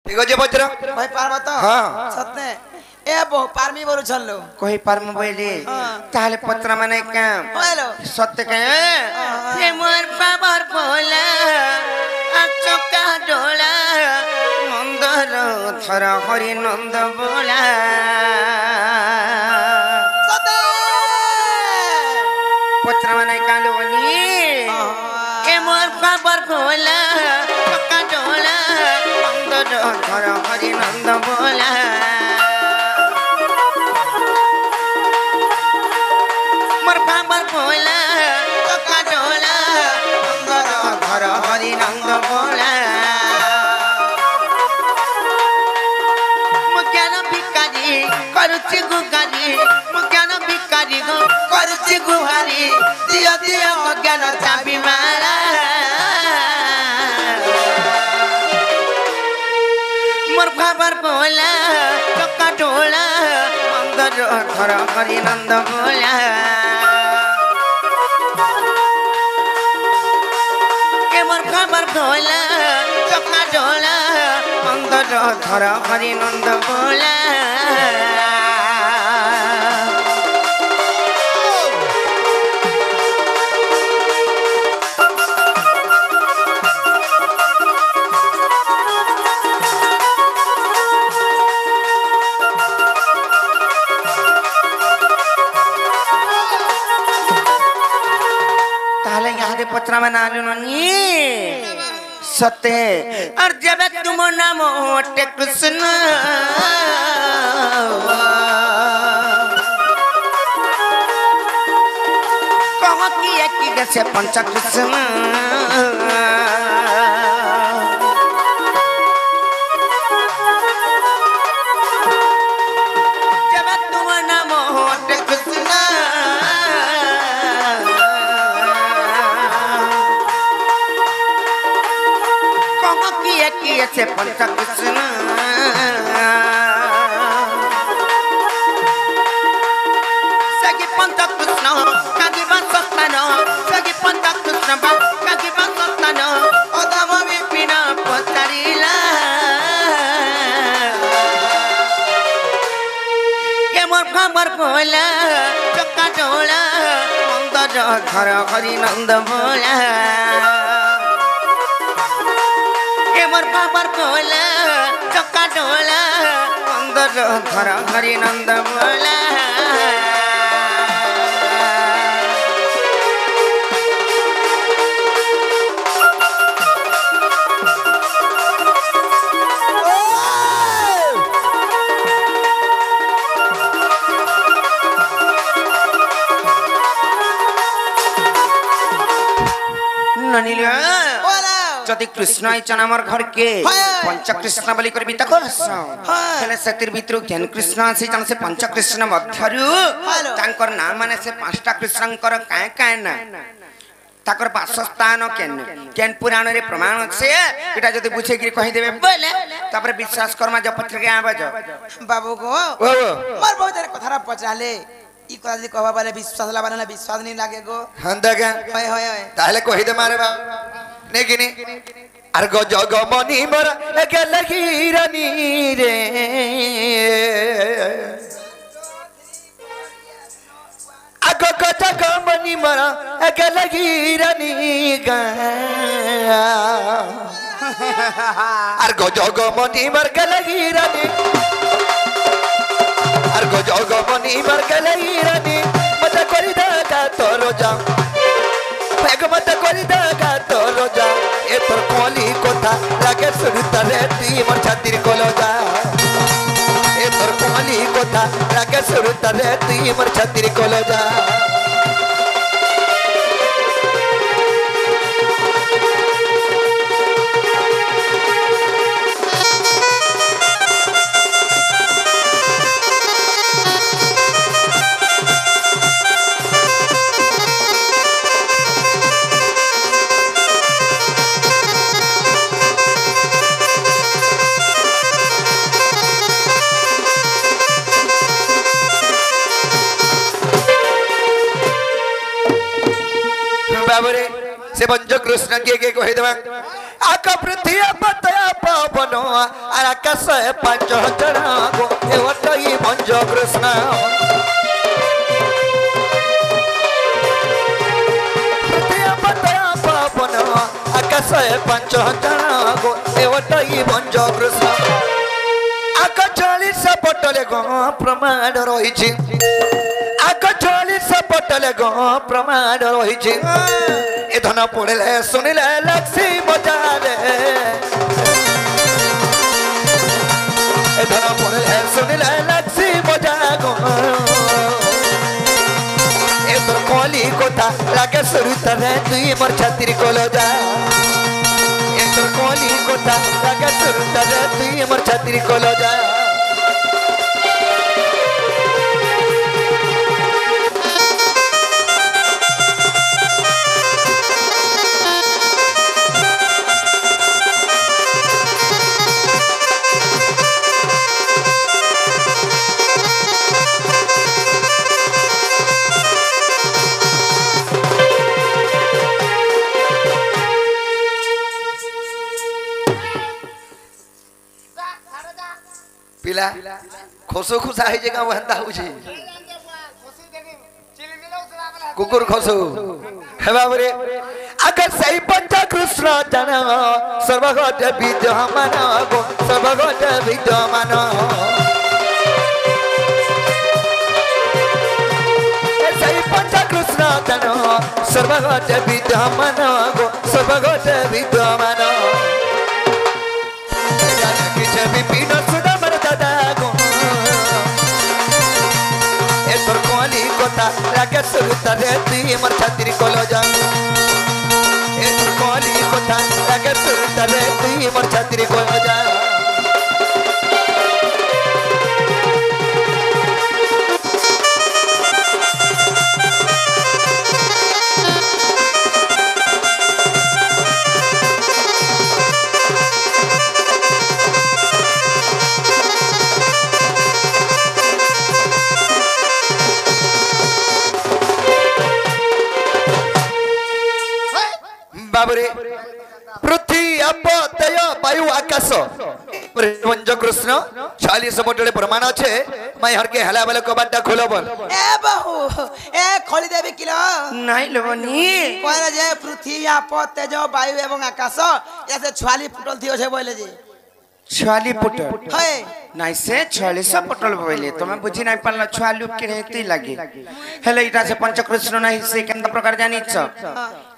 ठीक আছে বজ্র ভাই পারবা তো হ্যাঁ সত্যি এ বো পারমি বড় চললো কই পারম বইলে তাহলে পত্র মানে কাম হ্যালো সত্য কে মোর বাবার পোলা চকা ডোলা নন্দর ধর হরি নন্দ বোলা পত্র মানে কালো নি এ মোর বাবার পোলা চকা ডোলা নন্দর ধর হরি নন্দ বোলা মোর বাবার পোলা চকা ডোলা নন্দর ধর হরি নন্দ বোলা মুখ্যান ভিকারি করুচি গুগারি মুখ্যান ভিকারি গো করুচি গুহারি দিও দিও অজ্ঞান চাবি মারা মোর বাবার পোলা চকা ডোলা নন্দর ধর হরি নন্দ বোলা মোর বাবার পোলা চকা ডোলা নন্দর ধর হরি নন্দ বোলা ताहले यहाँ दे पत्रा में नालू ननी सत्य और जब तुम नाम होटे कृष्ण कहो कि एक ही जैसे पंच कृष्ण जब तुम नाम होटे कृष्ण से पंच कृष्ण सगी पंच कृष्ण कागी बसस्तान सगी पंच कृष्ण कागी बसस्तान अधम विपिन पचारिला के मोर खबर पोला चका डोला नंदर धर हरि नंद बोला मोर बाबर पोला चका डोला नंदर धर हरि नंद बोला ननिलिया जदि कृष्ण आइचन हमर घर के पंच कृष्ण बोली कर बिता करस हेले सतिर भितरु केन कृष्ण आसी जन से पंच कृष्ण मध्यरु तांकर नाम माने से पांचटा कृष्णकर काय काय ना ताकर वासस्थान केन केन पुराण रे प्रमाण से एटा जदि बुझे गिरी कहि देबे बोले तापर विश्वास कर्मा जब पत्र के आबा जा बाबू को मोर बहुत जरे कथरा पचाले ई कथि कहबा वाले विश्वास ला वाला विश्वास नहीं लागे गो हंदगा होय होय ताले कहि दे मारे बा नेगिनी अर गो जगमनी मर लगही रानी रे अगो गो जगमनी मर लगही रानी गा अर गो जगमनी मर लगही रानी अर गो जगमनी मर लगही रानी मत करि दागा तोरो जा मत करि दागा तोरो जा ए तोर कोली कोथा लागे सुरता रे ती मोर छातिर कोलो जा ए तोर कोली कोथा लागे सुरता रे ती मोर छातिर कोलो जा से पंच कृष्ण के कहि देबा आका पृथ्वी पतया पवन और आकाश पंच जन गो ए वटई पंच कृष्ण पृथ्वी पतया पवन आकाश पंच जन गो ए वटई पंच कृष्ण आका 40 पटले गो प्रमाण रहिछि आका 40 पटले गो प्रमाण रहिछि ए धन पड़े सुनिले लक्ष्मी बजारे ए धन पड़े सुनिले लक्ष्मी बजा गो ए तोर कली कोता लागे सुरुतरे तुई मोर छातिर कोलो जा ए तोर कली कोता लागे सुरुतरे तुई मोर छातिर कोलो जा पिला खोसो खुसा है जगह वहंता हुजी कुकुर खोसो हे बाबरे अगर सही पंच कृष्ण जन सर्वगत विद्यमान गो सर्वगत विद्यमान सही पंच कृष्ण जन सर्वगत विद्यमान गो सर्वगत विद्यमान विपिन सुदामर दादा गो ए तोर कोली कोता लागे सुरुतरे तुई मोर छातिर कोलो जा ए तोर कोली कोता लागे सुरुतरे तुई मोर छातिर कोलो जा बाबरे पृथ्वी अप तय वायु आकाश पंच कृष्ण 40 पटले प्रमाण छे मैं हर के हला वाला कबाटा खोलो बोल ए बहू ए खोली देबी किलो नहीं लोनी कहले जे पृथ्वी आप तेज वायु एवं आकाश ऐसे 46 फुटल थियो छे बोले जे 46 फुटल है नहीं से 46 पटल बोले तो मैं बुझी नहीं पाला 46 के रहते लगे हेले इटा से पंच कृष्ण नहीं से केंद्र प्रकार जानी छ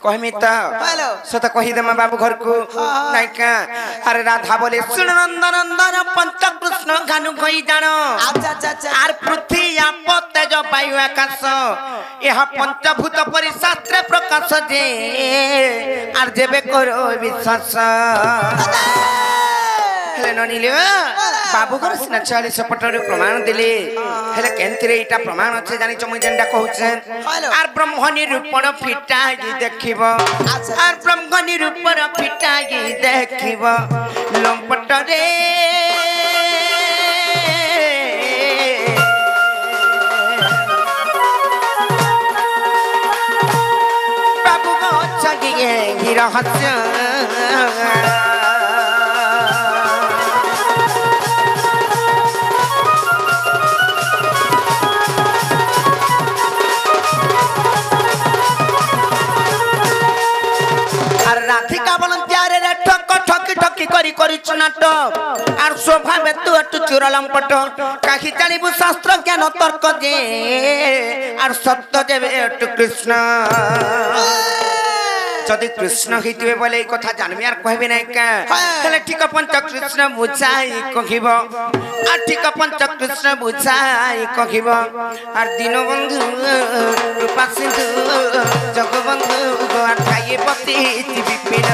कहमी त हेलो सत कहि दे बाबू घर को नहीं का अरे राधा बोले सुन नंदन नंदन पंच कृष्ण गानु कहि जानो अच्छा अच्छा अच्छा आर पृथ्वी आप तेज वायु आकाश यह पंचभूत परि शास्त्र प्रकाश जे आर जेबे करो विश्वास हेले ननिले बाबू घर सिना 40 पटर प्रमाण दिले हेले केंतिरे इटा प्रमाण अछि जानि छ मुई जेंडा कहउछे आर ब्रह्म निरूपण फिटाई देखिबो आर ब्रह्म निरूपण फिटाई देखिबो लंपट रे बाबू गो छगिए रहस्य करी करी नाटक आर शोभा में तू अटू चुरलम पट काहि जानिबु शास्त्र ज्ञान तर्क जे आर सत्य देवे अटू कृष्ण जदि कृष्ण हितवे बोले कथा जानबी आर कहबे नै का हेले ठीक पंच कृष्ण बुझाई कहिबो आ ठीक पंच कृष्ण बुझाई कहिबो आर दीनबंधु कृपा सिंधु जगबंधु गोर खाइए पति विपिन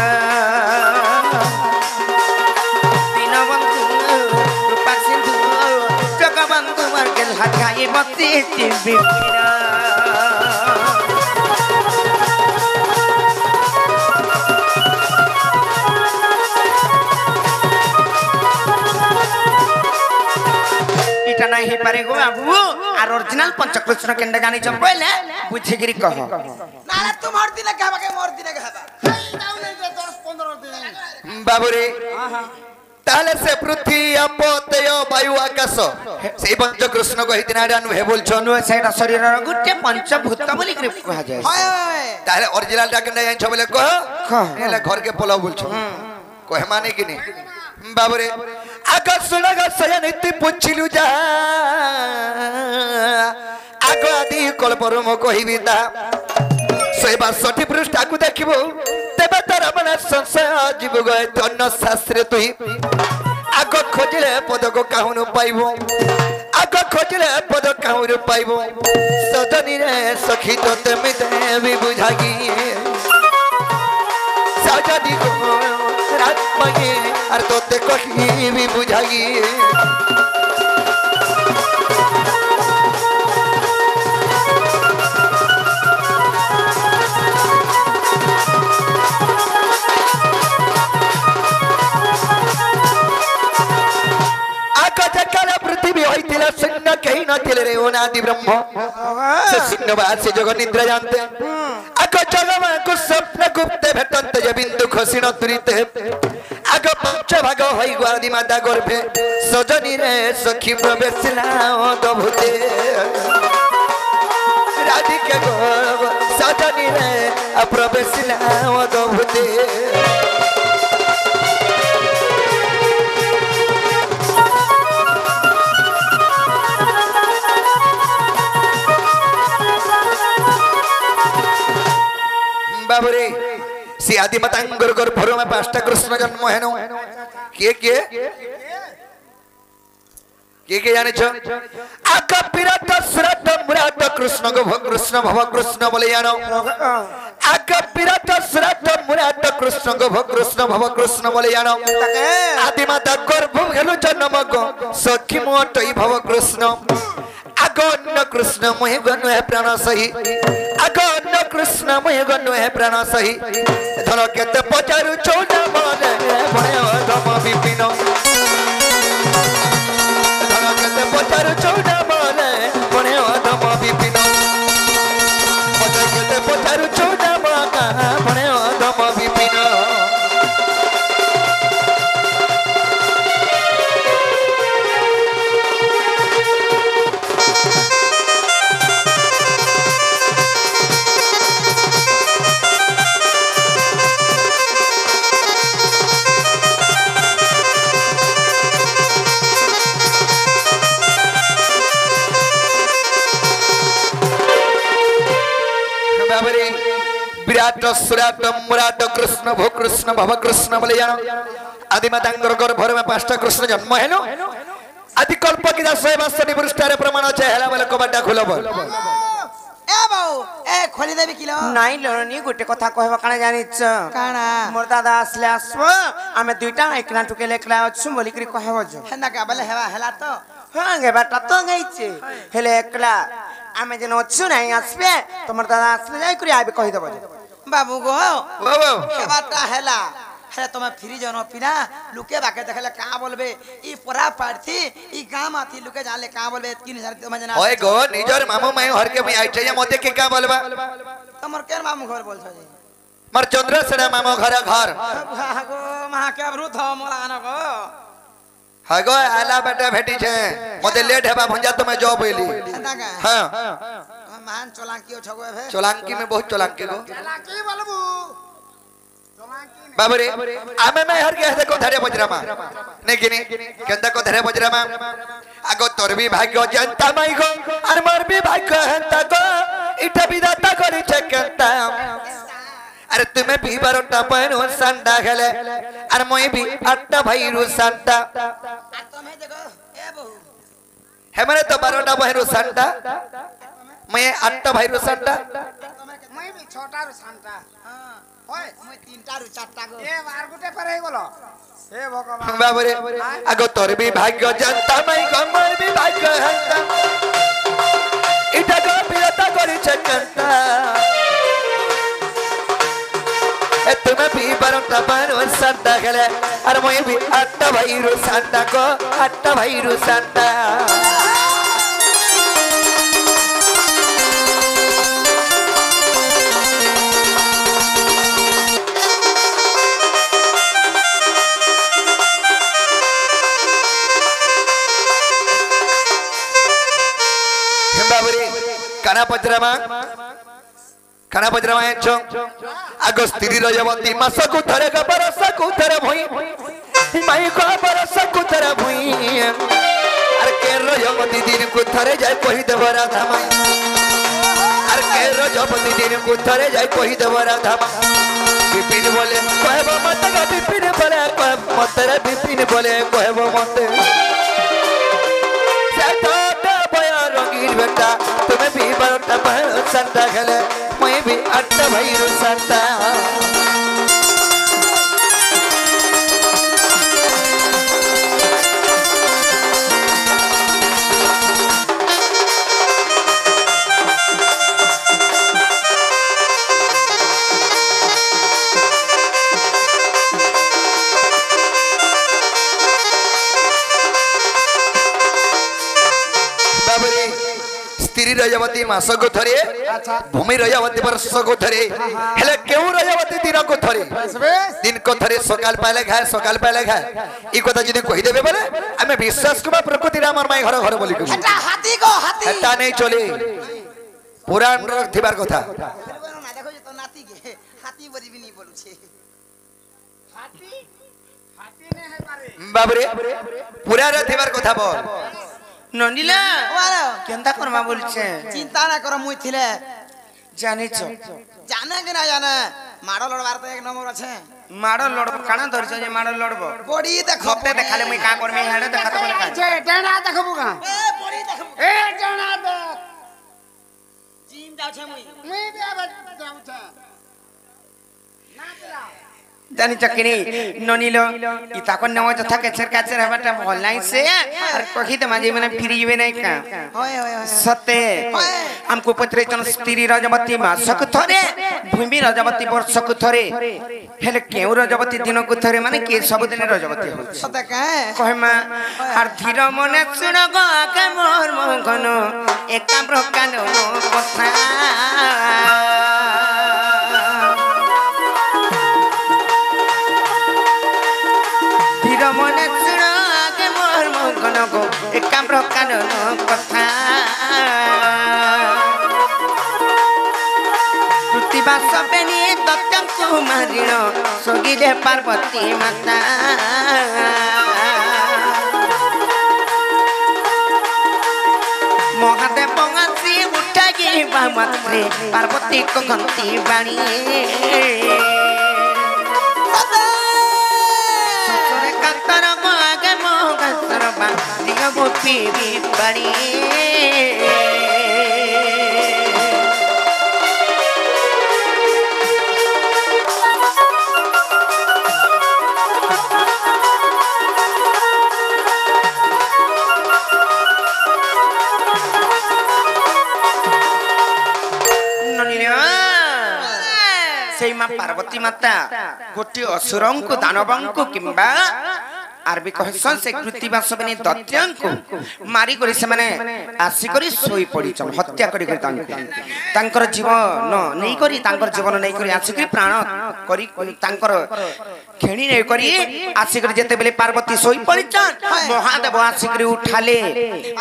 हटाई बत्ती विपिन इटा नहीं पारे गो बाबू आर ओरिजिनल पंचकृष्ण केंद्र जानी जब पहले बुझिगिरी कह नाले तुम हर दिन कहबा के मोर दिन कहबा जाऊ नहीं 10-15 दिन बाबू रे ताले से पृथ्वी अपोतय वायु आकाश से पंचकृष्ण को हितना डानु हे बोलछो नु सेटा शरीर र गुटे पंचभूत बोली के कहा जाय हाय ताले ओरिजिनल डाक नै छ बोले कह एले घर के पोला बोलछो कहे माने कि नहीं बाबू रे आकाश सुनगा सयनिति पुछिलु जा आगो आदि कल्पर म कहिबी ता 162 पृष्ठ आकु देखिबो तेबे तार मन संशय जीव गए धन्य शास्त्र तुई आगो खोजले पद को काहुनु पाइबो आगो खोजले पद काहुनु पाइबो सजनी रे सखी तो तेमे देवी बुझागी सजनी को रात मांगे और तोते कही भी बुझागी पृथ्वी होइतिला शून्य कहीं न थिले रे ओनादि ब्रह्म से शून्यवाद से जगत निद्रा जानते आको जगमा को स्वप्न गुप्त भेटंत जे बिंदु खसिन तुरिते आगो पंच भाग होई ग्वादी माता गर्भे सजनी रे सखी प्रवेशला अद्भुते राधिका गो सजनी रे प्रवेशला अद्भुते बाबरे से आदि मतंगर गर्भर में 5टा कृष्ण जन्म हेनो के जाने छ आका विराट सुराट मुराट कृष्ण गो कृष्ण भव कृष्ण बोले जानो आका विराट सुराट मुराट कृष्ण गो कृष्ण भव कृष्ण बोले जानो आदि माता गर्भ हेलो जन्म गो सखी मोटई भव कृष्ण अगण्य कृष्ण मोहि गनु है प्राण सही अगण्य कृष्ण मोहि गनु है प्राण सही धर केते पचारु चौना मन भय धम विपिन धर केते पचारु चौना मन भय धम विपिन केते पचारु चौना मन भय धम विपिन विराट सुराट मुराट कृष्ण भो कृष्ण भव कृष्ण बोले जानो आदि मातांगर गर्भर में 5टा कृष्ण जन्म हेनो आदि कल्प की 162 पृष्ठारे प्रमाण छे हेला बोले कबाटा खुलब ए बाऊ ए खोली देबी किलो नाइ लरनी गुटे कथा कहबा काने जानिछ काना मोर दादा आसले आसबो आमे दुइटा एकना टुके लेकला अछु बोली करी कहबो जो हेना का बोले हेवा हेला तो हां गे बाटा तो गइछे हेले एकला आमे जन अछु नाही आसबे तमर दादा आसले जाई करी आबे कहि देबो बाबू गो बाबू हेबाटा हेला हे तुम फ्री जनो पिना लुके बाके देखले का बोलबे ई परा पार्थी ई गाम आथी लुके जाले का बोलबे 3000 तुम जना ओए गो निजर मामू माई हर के आइठे मते के का बोलबा तमर केन मामू घर बोल छ मर चंद्रसेना मामू घर घर गो महा के अबरु थ मोला आन गो हागो आला बेटा भेटी छे मते लेट हेबा भंजा तो मैं जॉब एली हां मान चोलांकी छगो भे चोलांकी में बहुत चोलांकी गो चोलांकी बोलबू चोलांकी बाबरे आमे मैं हर के देखो धरे बजरामा नेकिनी केंदा को धरे बजरामा आगो तोर भी भाग्य जनता माई गो और मोर भी भाग्य हंता गो इटा विदाता करी छे केंता अरे तुम्हें भी 12टा पहनो संडा खेले और मोई भी 8टा भाईरू संडा तुम्हें देखो ए बहू है माने तो 12टा भाईरू संडा मैं 8टा भाईरू संडा मैं भी 6टा रु संडा हां होय मैं 3टा रु 4टा गो ए बार गुटे पर हे गलो हे भगवान बाबरे आगो तोर भी भाग्य जनता माई गो मोर भी भाग्य हंता इटा गो विदाता करी छे केंता तुम्हें भी 12टा पहनो संडा खेले और मैं भी 8टा भाईरू संडा को 8टा भाईरू संडा काना पजरामा छो आगो स्त्री रजवती मास को थरे का बरस को थरे भई माई को बरस को थरे भई अरे के रजवती दिन को थरे जाय कहि देव राधा माई अरे के रजवती दिन को थरे जाय कहि देव राधा माई विपिन बोले कहब मत का विपिन बोले कहब मत रे विपिन बोले कहब मत से तो बया रंगीन बेटा तुम्हें भी बड़ा संता खेले मैं भी अट्टा भैरू संता रजवती मास को थरे भूमि रजवती वर्ष को थरे हेले केउ रजवती दिन को थरे दिन को थरे सकाल पाले खाए ई कथा जदी कहि देबे बोले हमें विश्वास करबा प्रकृति रामर माई घर घर बोली कहू एटा हाथी को हाथी एटा नहीं चले पुराण र थिबार कथा ना देखो जे तो नाती के हाथी बोली भी नहीं बोलू छे हाथी ने है मारे बाबरे पूरा र थिबार कथा बोल ननिला वाला केंता करमा बोलछे चिंता ना करो मुई थिले जाने छ जाने के ना जाने मारो लड़वार तो एक नंबर আছে मारो लड़ब काना धरछ जे मारो लड़ब बॉडी देखो खपते देखाले मुई का करमे हेडे देखा तो बोले का जे डेना देखबो का ए बॉडी देखो ए डेना देख जिम जाउ छे मुई मुई भी अब जाऊ छ नाच ला जानी चकिनी ननिलो इता को नव जथा केचर हबाटा भल नाही से और कहि त माजे मने फिरी जबे नाही का होय होय होय सते हमको पत्रे चन स्त्री रजवती मासक थरे भूमि रजवती वर्षक थरे हेले केउ रजवती दिन को थरे माने के सब दिन रजवती हो सते का कहमा आर धीर मने सुन गो के मोर मन एका प्रकार कथा मने सुनो के मोर मन को एक प्रकार कथा पृथ्वी सबेनी दत्तम कुमारीण सगिले पार्वती माता महादेव गांसी उठागी बामत्रे पार्वती को गंती बाणी गोपी बड़ी से मां पार्वती माता गोटे असुरं को दानवं को किंबा आरबी कहसन से कृतिबा सबने दत्यां को मारी करी से माने आसी करी सोई पड़ी चम हत्या करी करी तांकर जीवन नहीं करी तांकर जीवन नहीं करी आसी करी प्राण करी तांकर खेणी नहीं करी आसी करी जेते बेले पार्वती सोई पड़ी चन महादेव आसी करी उठाले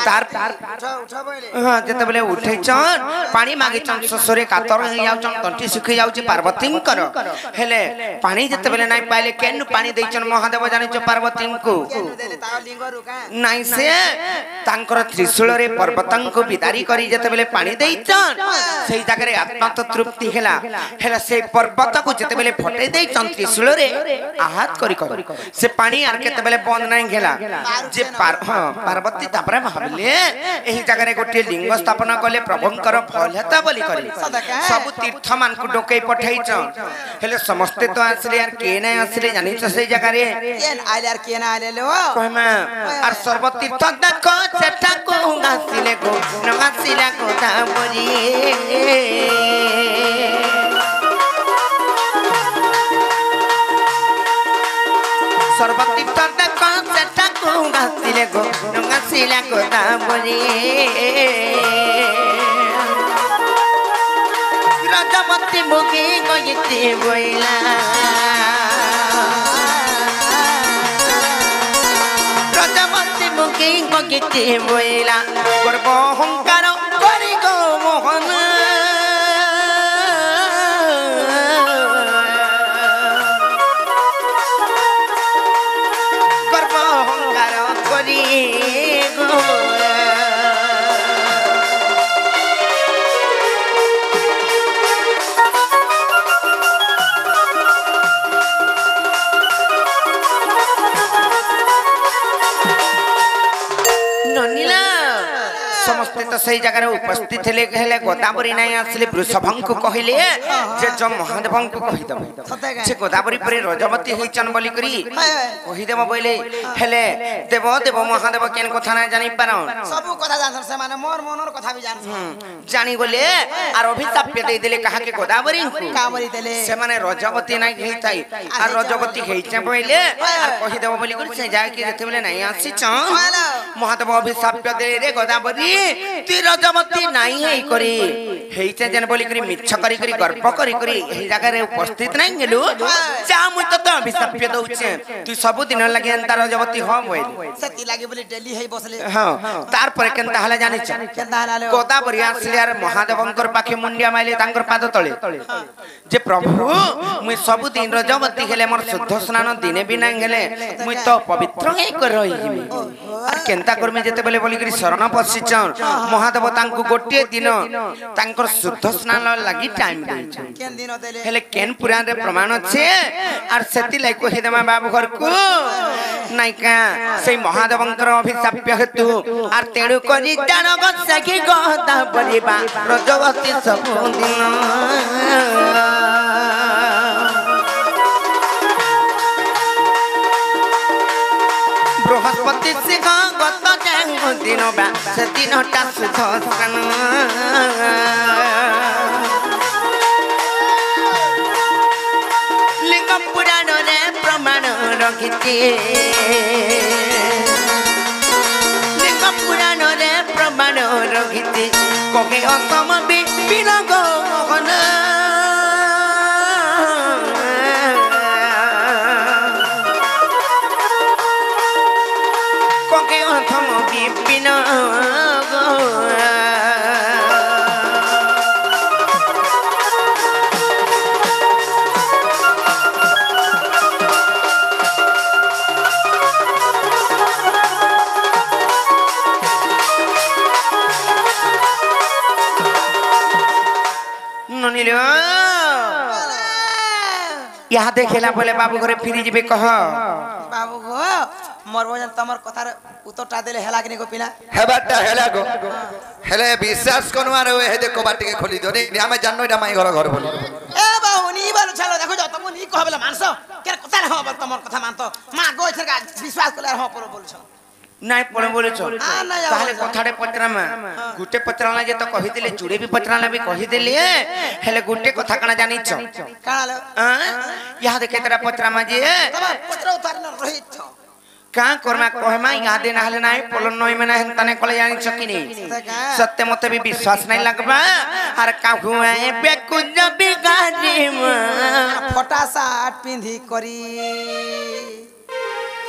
तार उठा बोले हां जेते बेले उठै चन पानी मागे चन ससुरे कातर हो जाउ चन तंटी सुखी जाउ छी पार्वती कर हेले पानी जेते बेले नाही पाइले केनु पानी दै चन महादेव जानि छ पार्वती नाई से तांकर त्रिशूल रे पर्वतन को विदारी करी जते बेले पानी देइचन सेई जगह रे आत्मा तो तृप्ति हेला हेला से पर्वत को जते बेले फटे देइचन त्रिशूल रे आहात करी से पानी आर केते बेले बंद नाही गेला जे पार्वती तापरे भाबले एही जगह रे गोटे लिंग स्थापना करले प्रभुंकर फल हेता बोली करी सब तीर्थ मान को डोके पठाइचन हेले समस्ते तो आसले यार के नै आसले जानि छ सेई जगह रे केन आइले यार केन आइले लो कहमा आर सर्वतीर्थ देखो सेठा को गासिले को नगासिला को ताबरी सर्वतीर्थ देखो सेठा को गासिले को नगासिला को ताबरी रजवती मुगी गयते बोइला गीते बोइला गर्व अहंकार करी गो मोह মোহন গর্ব অহংকার করি গো ननीला समस्ते तो सही जगह उपस्थित हेले गोदावरी नहीं आसले वृषभं को कहले जे जो महादेवं को कहि दब जे गोदावरी परे रजवती होइचन बोली करी कहि देबो बोले हेले देव देव महादेव केन कथा ना जानि पारो सब कथा जान से माने मोर मनर कथा भी जान जानी बोले आर अभिशाप दे देले कहा के गोदावरी को कावरी देले से माने रजवती नहीं हेइताई आर रजवती हेइचे बोले आर कहि देबो बोली करी से जाय के जेते बोले नहीं आसी छ महादेव अभिशाप दे रे गोदावरी ती रजवती नहीं है करी हेइचे जन बोली करी मिछ करी करी गर्व करी करी एही जगह रे उपस्थित नहीं गेलु जा मु तो अभिशाप दउछे तू सब दिन लागि अंतर रजवती हो मोइल सती लागे बोली डेली है बसले हां तार पर केनता हला जानि छ केनता हला गोदावरी आसले यार महादेवंकर पाखे मुंडिया माइले तांकर पाद तळे जे प्रभु मु सब दिन रजवती हेले मोर शुद्ध स्नान दिने बिना हेले मु तो पवित्र हे कर रही और केनता करमे जेते बेले बोली करी शरण पसिच महादेव तांको गोटे दिन तांकर शुद्ध स्नान लागि टाइम दै छ केन दिन देले हेले केन पुराण रे प्रमाण छे और सेति लाई कहि देमा बाबू घर को नाइका से महादेवंकर अभिशाप हेतु और तेणु करी जान गसकी गदा बलिबा रजवती सब दिन बृहस्पति सिंह गत दिन बा से दिनटा शुद्ध स्नान लिंग पुराण रे प्रमाण रखिते लिंग पुराण रे प्रमाण रखिते कहे असम बिलग मोहन कहे असम विपिन यहाँ देखेला बोले बाबू घरे फिरी जीवे कह बाबू गो मोर वजन तमर कथार उत्तरटा देले हेला कि को पिला हेबाटा हेला गो हेले विश्वास कोनवार होए हे देखो बाटी के खोली दो रे हमें जाननो इटा माई घर घर बोली ए बाबू नी बाल चलो देखो जा तुम नी कहबेला मानसो के कथा हो तमर कथा मानतो मा गो छरका विश्वास कला हो पर बोलछो नाइ पड़े बोले छो ताले कथाडे पत्रामा गुटे पत्राला जे तो कहि दिले चूड़े भी पत्राला भी कहि दिले हेले गुटे कथा कना जानि छ काला लो यहाँ देखे तेरा पत्रामा जे तब पत्र उतार न रही छ का करमा कहमा यहाँ दे नाले नाइ पोलन नय में नहन तने कले जानि छ कि नहीं सत्य मते भी विश्वास नहीं लगबा आर काहू ए बेकुज बिगाड़ी फटा साट पिंधी करी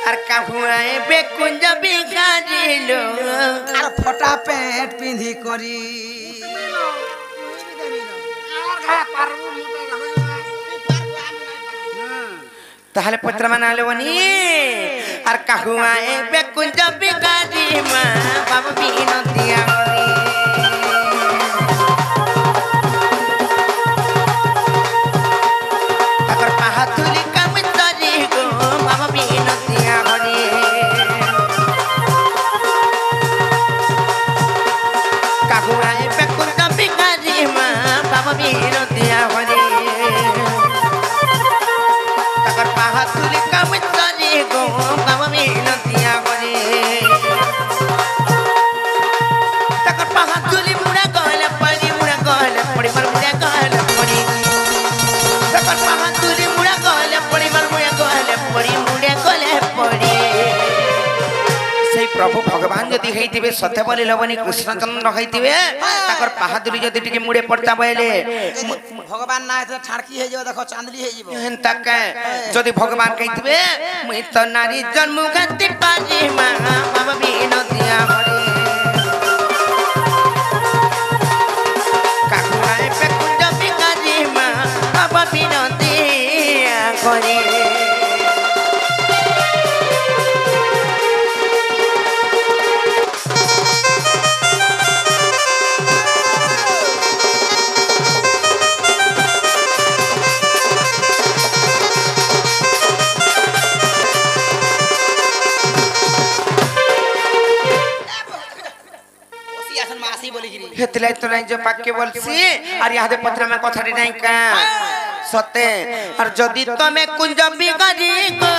आर काहू ए बेकुज बिगाड़ी लो आर फटा पेंट पिंधी करी ताहले पत्रमा नाले वनी आर काहू ए बेकुज बिगाड़ी मा बाबा बिनतिया करी अगर पाहतुली काम तरी गो बाबा बिनतिया करी काहू ए बेकुज बिगाड़ी मा बाबा बिनतिया करी अगर पाहतुली काम तरी गो बाबा बिनतिया करी तकर पाहतुली मुड़ा गले पड़ी पर मुड़ा गले पड़ी तकर पाहतुली मुड़ा गले पड़ी पर मुड़ा गले पड़ी प्रभु भगवान जदि हेइतिबे सत्य बोली लबनी कृष्णचंद्र हेइतिबे तकर पाहतुली जदि टिके मुड़े पड़ता बइले भगवान ना है ठाड़की है जो देखो चांदली है जीवो हेंता के जदि भगवान कहितबे मुई त नारी जन्म गति पाजी मा बाबा बिनतिया हरे हेतले तो नहीं जो पाके बोलसी और यादे पत्र में कथारी नहीं का सते और जदि तमे कुंज बिगाड़ी गो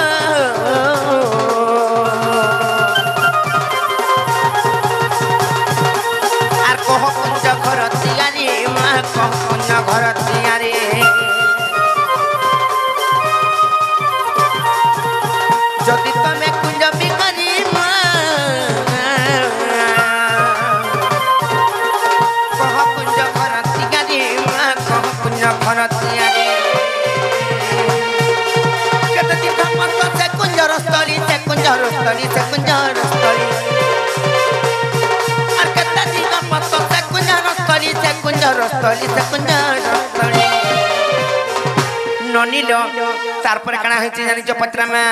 और कह कुंज घर तियारी मां कह कुंज घर तियारी जदि तमे कुंज बिगाड़ी ननीलो तार पर कणा है जानी जो पत्र में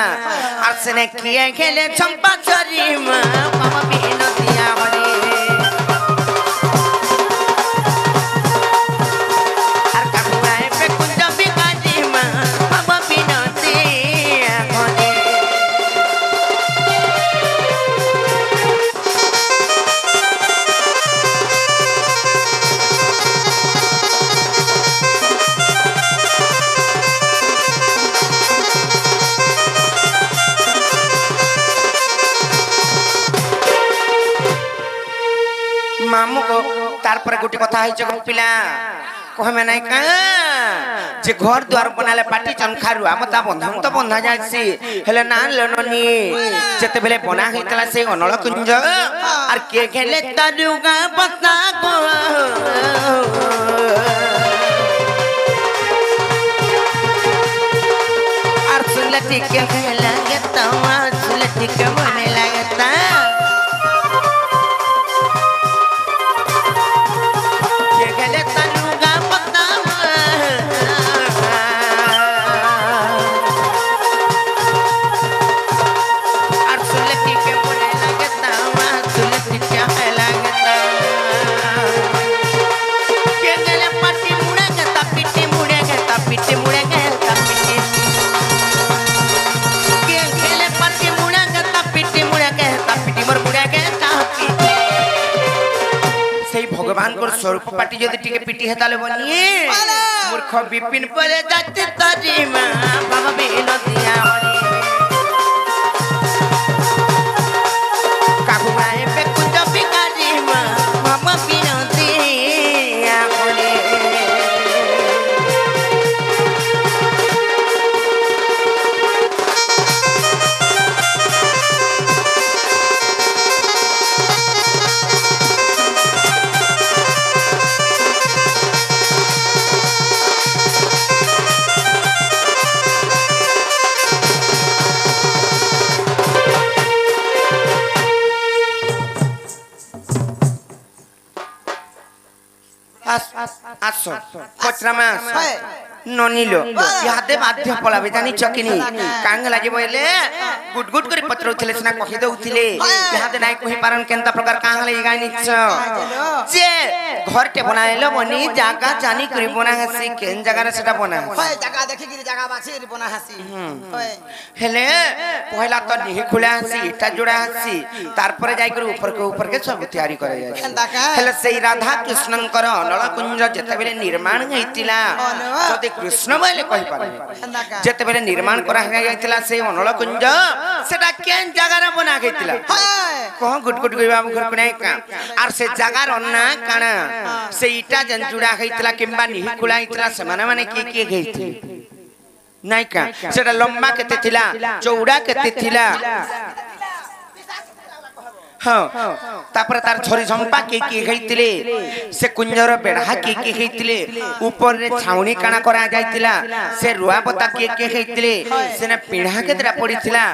आसने किए खेले चंपा चरी में मामा बिनतिया हरी मामू को तार पर गुटी कथा है जग पिला कह में नहीं का जे घर द्वार बनाले पाटी चनखारु आमता बंधा तो बंधा जायसी हेले ना लननी जते बेले बना हेतला से अनल कुंज और के खेले तरुगा पत्ता को और सुलटी के लगे तवा सुलटी के बने लगता भगवान को स्वरूप पाटी जदि टिके पिटी हेताले बनिए मूर्ख विपिन परे जाते तरी मां बाबा बिनतिया हरी काकू आए पे कुंज बिगाड़ी मां बाबा बिनतिया हरी आसो पत्रमा ननीलो यादे बाध्य पलाबे जानी चकिनी कांग लागे बोले गुड गुड करी पत्र उठले सना कहि दउथिले यादे नाइ कहि पारन केनता प्रकार कांग ले गाय निच जे घर के बनाएलो बनी जागा जानी करी बना हसी केन जगह रे सेटा बना होय जगह देखि गिरी जगह बाछी रे बना हसी होय हेले पहला तो निहि खुला हसी इटा जोड़ा हसी तार पर जाई कर ऊपर के सब तैयारी करे जाय हेले सेई राधा कृष्णन कर अनल कुंज जते बेले निर्माण हेतिला जते कृष्ण बोले कहि पारे जते बेले निर्माण करा जायतिला से अनल कुंज सेटा केन जगह रे बना गेतिला कह गुट गुट गई बाबू घर कोने का आर से जगह रन्ना काना से इटा जन जुड़ा हेतिला किंबा निहि खुला हेतिला से माने के गेथि नहीं का सेटा लंबा केते थिला चौड़ा केते थिला हाँ तापर तार छोरी झंपा के हेतिले से कुंजर बेढ़ा के हेतिले ऊपर रे छाउनी काना करा जायतिला से रुआ पता के हेतिले से ने पीढ़ा केतरा पड़ीथिला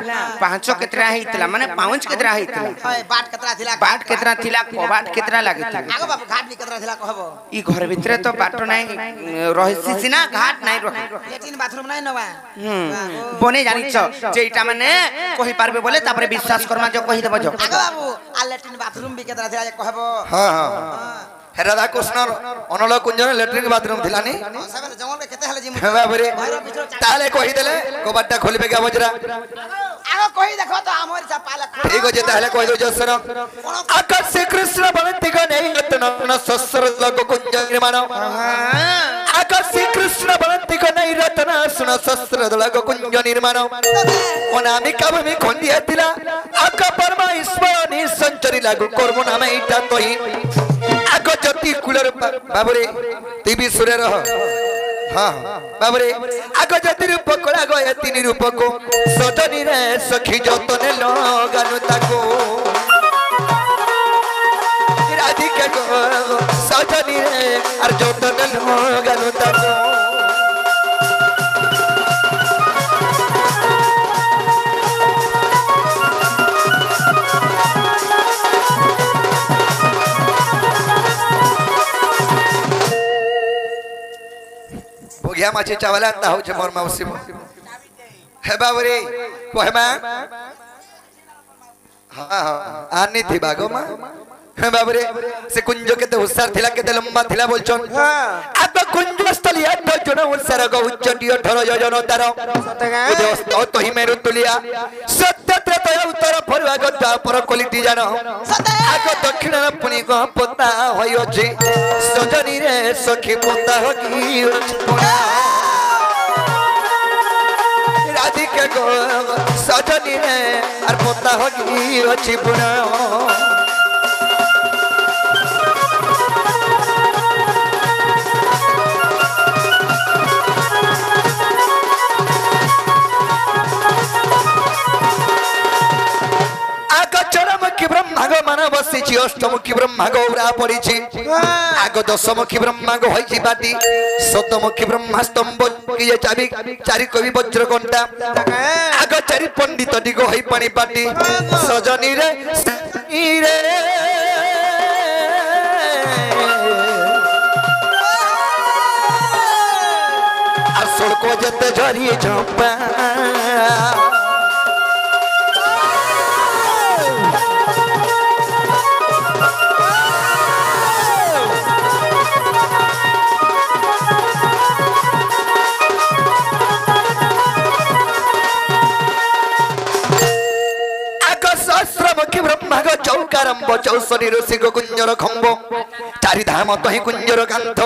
पांचो केतरा हेतिला माने पांच केतरा हेतिला बाट केतरा थिला बाट केतरा थिला कबाट केतरा लागिथिला आगो बाबू घाट भी केतरा थिला कहबो ई घर भितरे तो बाटो नाही रहसी सिना घाट नाही रह लेटिन बाथरूम नाही नवा बने जानि छ जेटा माने कहि पारबे बोले तापर विश्वास करमा जो कहि देबो जो आगो बाबू आ लेटिन बाथरूम भी केतरा थिला कहबो हां हां राधा कृष्ण अनल कुंजन लेट्रिन बाथरूम थिलानी सबले जंगल में केते हले जी हेबा बरे ताले कहि देले कबाटा खोलबे के बजरा आगो कहि देखो तो हमर से पाले ठीक अछि ताले कहि दो जसर आकाश श्री कृष्ण बनंती को नहीं रत्न शस्त्र लग कुंज निर्माण आकाश श्री कृष्ण बनंती को नहीं रत्न शस्त्र लग कुंज निर्माण अनामिका भूमि खंडिया थिला आका परमा ईश्वरनी संचरी लागू कर्म नाम इटा तोही आगो जति कुलर बाबरे टीवी सुरे रह हाँ बाबरे आगो जति रूप कला गो तीन रूप को सजनी रे सखी जतने लगानु ताको राधिका को सजनी रे और जतने लगानु ताको भोगिया माछी चावला ता हो छ मोर मौसी हे बाबरे कोहमा हां हां आनी थी बागो मा हे बाबरे से कुंज केते हुसार थिला केते लंबा थिला बोलछन अब कुंज स्थलिया तो जन हुसार गो उच्चटियो 18 जन तार सतगा तो ही मेरु तुलिया सत्य त्रय उत्तर फरुआ गद्दा पर क्वालिटी जान आगो दक्षिण पुनी को पता होयो छी सजनी रे सखी पता हो की राधिका को सजनी रे और पता हो की अछि पुना ब्रह्मागो मानव बसी अष्टमुखी ब्रह्मागो उरा पड़ी आग दशमुखी ब्रह्मागो होई बाटी सतमुखी ब्रह्मा स्तंभ किए चाबी चारि कवि वज्र घंटा आग चारि पंडित दिगो होई पानी बाटी सजनी रे असल को जते झरी झंपा चौकारंब चौसरी ऋषि कुंजर खंब चारि धाम तही कुंजर कांथ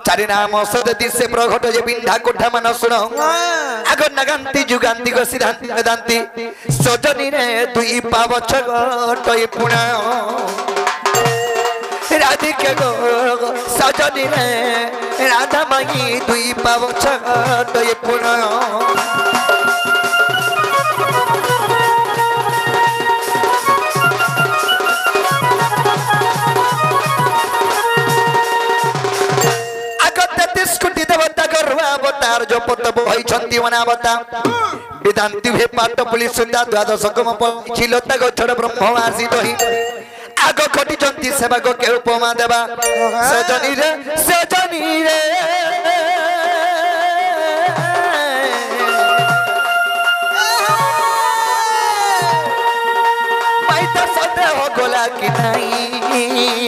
चारि नाम सदति से प्रघट जे बिंधा कोठा मन सुन आग नगांती जुगांती गो सिद्धांती वेदांती सजनी रे दुई पाव छगटई पुणा राधिका गो सजनी रे राधा माई दुई पाव छगटई पुणा अवतार जो पत बहई छंती वनावता वेदांती भे पाट पुलिस सुंदा द्वादश कम छिलता गछड़ ब्रह्म आसी दही आग खटी छंती सेवा को के उपमा देबा सजनी रे माइता सते हो गोला कि नहीं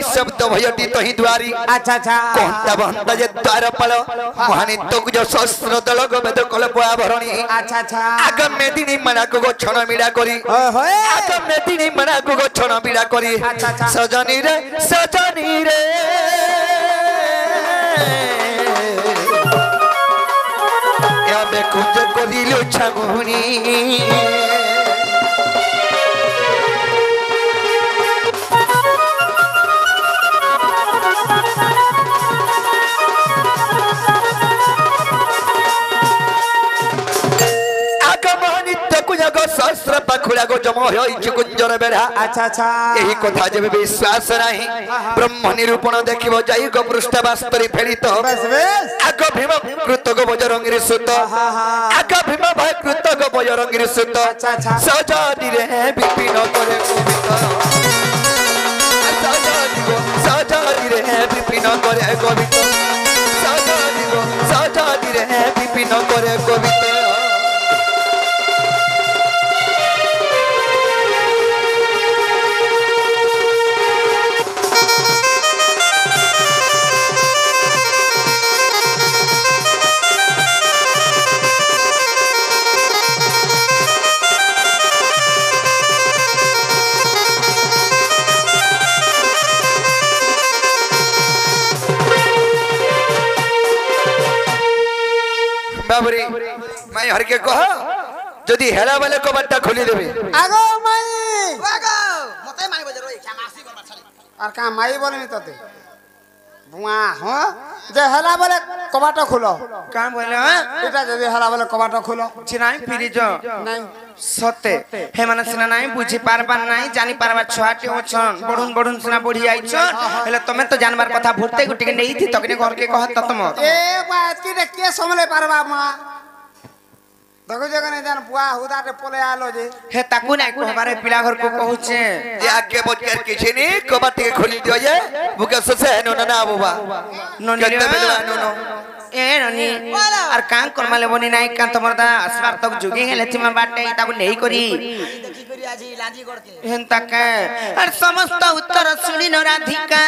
शब्द भयटी तही द्वारी अच्छा अच्छा कोंता बंदा जे द्वार पल महानी तो जो शस्त्र दल गोवेद कल्प आभरणी अच्छा अच्छा आग मेदिनी मना को छण मिडा करी आग मेदिनी मना को छण मिडा करी सजनी रे या बे कुंज को दिलो छगुनी सहस्र पाखुड़ा को जम होई कुंजर बेढ़ा अच्छा अच्छा यही कथा जब विश्वास नहीं ब्रह्म निरूपण देखिबो जाई गो पृष्ठ वास्तरी फेरित आग भीम कृतक बजरंगी सुत आग भीम भाई कृतक बजरंगी सुत सजनी रे विपिन करे कविता सजनी रे विपिन करे कविता सजनी रे विपिन करे कविता घर के कह जदि हेला वाले कबाटा खोली देबे আগো মাই ওগো মতে মারিব যে রই মাসি করবা ছাড়ি আর কা মাই বলমি তোতে বুয়া হ যে হেলা বলে কবাটা খুলো কাম বলে এটা যদি হেলা বলে কবাটা খুলো চিনাই ফিরিজ নাই সতে হে মানে সিনা নাই বুঝি পারবার নাই জানি পারবার ছুয়াটি হছন বড়ুন বড়ুন সিনা বড়ি আইছন হেলে তুমি তো জানবার কথা ভুলতে গুটিকে নেইথি তকনে ঘরকে কহত তোমার এ বাত কি কে সমলে পারবা মা দেখো যেখানে জান বুয়া হুদাতে পলে আলো যে হে তাকু নাই কহবারে পিলা ঘর কো কহুছে যে আগে বজকার কিছু নি কবাটা के खोली दियो जे बुके सोसे है ना ना बाबा ননি কেতে বেদবা নো এ ননি আর কাম করমালে বনি নাই কাম তোমার দা আসবার তক জুগি গেলে তিমা বাটে তাকু নেই করি দেখি করি আজি লাজি করকে হেন তাকে আর সমস্ত উত্তর শুনি রাধিকা